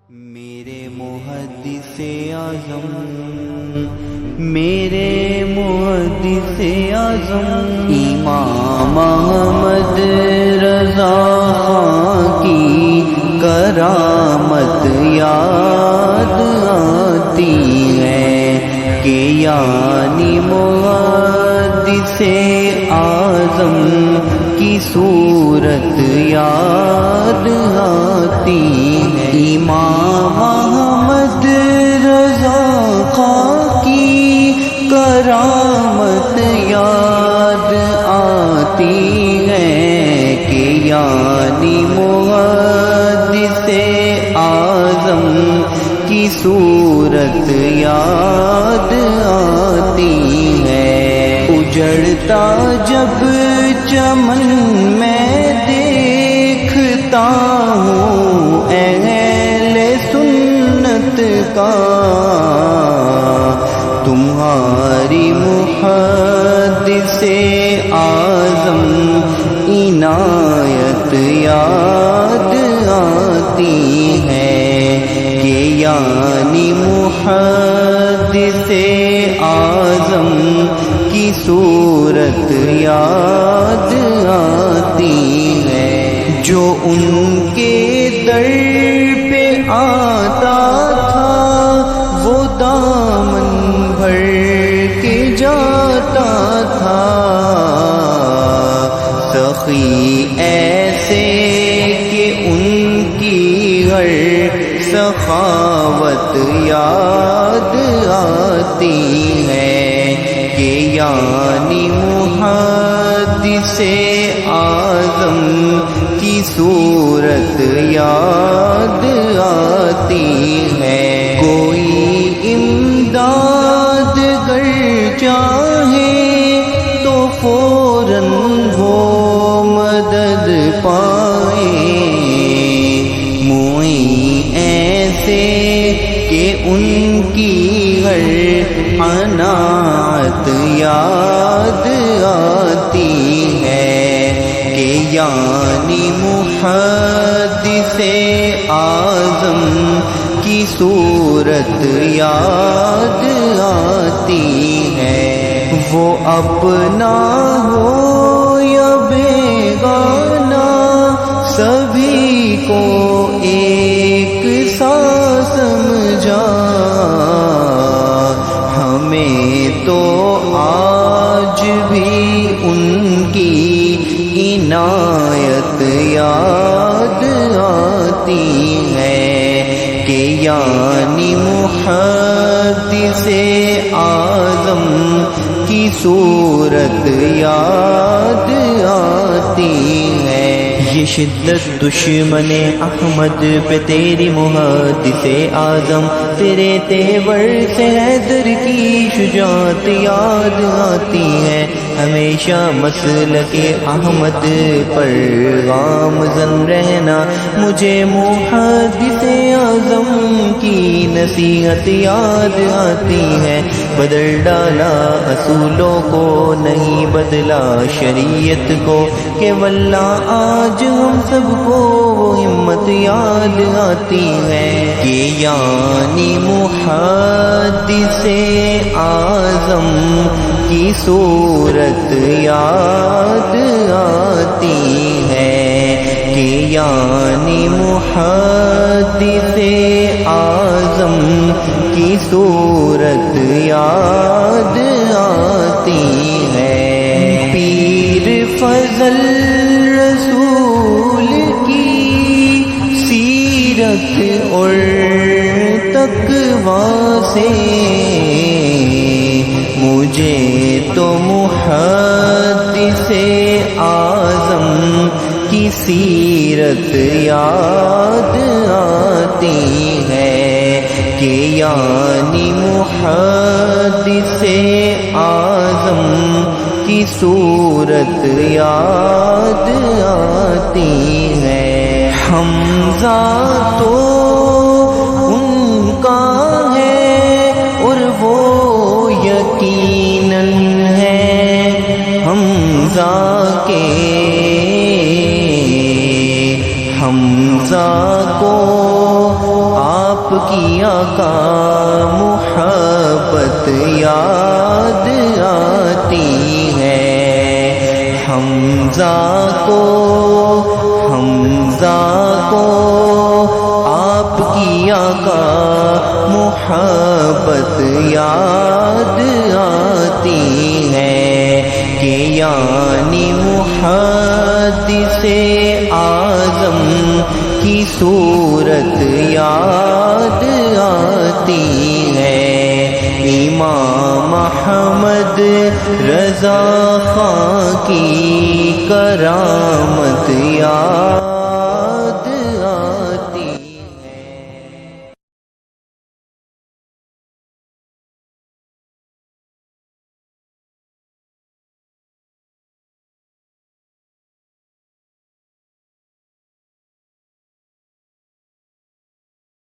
میرے محدث اعظم، میرے محدث اعظم امام احمد رضا خان کی کرامت یاد آتی ہے کہ یعنی محدث اعظم کی صورت یاد آتی ہے۔ امام احمد رضا خان کی کرامت یاد آتی ہے کہ یعنی محدث اعظم کی صورت یاد آتی ہے۔ اجڑتا جب چمن میں دیکھتا ہوں اہل سنت کا، تمہاری محدث اعظم عنایت یاد آتی ہے کہ یعنی محدث اعظم کی صورت یاد آتی ہے۔ جو ان کے در پہ آتا تھا وہ دامن بھر کے جاتا تھا، سخی ایسے کہ ان کی ہر سخاوت یاد آتی ہے کہ یعنی محدث اعظم کی صورت یاد آتی ہے۔ کوئی امداد گر چاہے تو فوراً وہ مدد پائے، معین ایسے کہ ان کی ہر عنایت یاد آتی ہے کہ یعنی محدث اعظم کی صورت یاد آتی ہے۔ وہ اپنا ہو یا بیگانہ سبھی کو ایک سا سمجھا، ہمیں تو آج بھی ان کی عنایت یاد آتی ہے کہ یعنی محدث اعظم کی صورت یاد آتی ہے۔ یہ شدت دشمن احمد پہ تیری محدث اعظم، تیرے تیور سے حیدر کی شجاعت یاد آتی ہے۔ ہمیشہ مسلک احمد پر گامزن رہنا، مجھے محدث اعظم کی نصیحت یاد آتی ہے۔ بدل ڈالا اصولوں کو نہیں بدلا شریعت کو، کہ واللہ آج ہم سب کو وہ ہمت یاد آتی ہے کہ یعنی محدث اعظم کی صورت یاد آتی ہے کہ یعنی محدث اعظم کی صورت یاد آتی ہے۔ پیر فضل رسول کی سیرت اور تقویٰ سے مجھے تو محدث اعظم کی سیرت یاد آتی ہے کہ یعنی محدث اعظم کی صورت یاد آتی ہے۔ حمزہ تو ان کا ہے اور وہ یقیناً ہے حمزہ کے حمزہ کو آپ کی آقا محبت یاد آتی ہے، حمزہ کو آپ کی آقا محبت یاد آتی ہے کہ یعنی محدث اعظم کی صورت یاد آتی ہے، امام احمد رضا خان کی کرامت یاد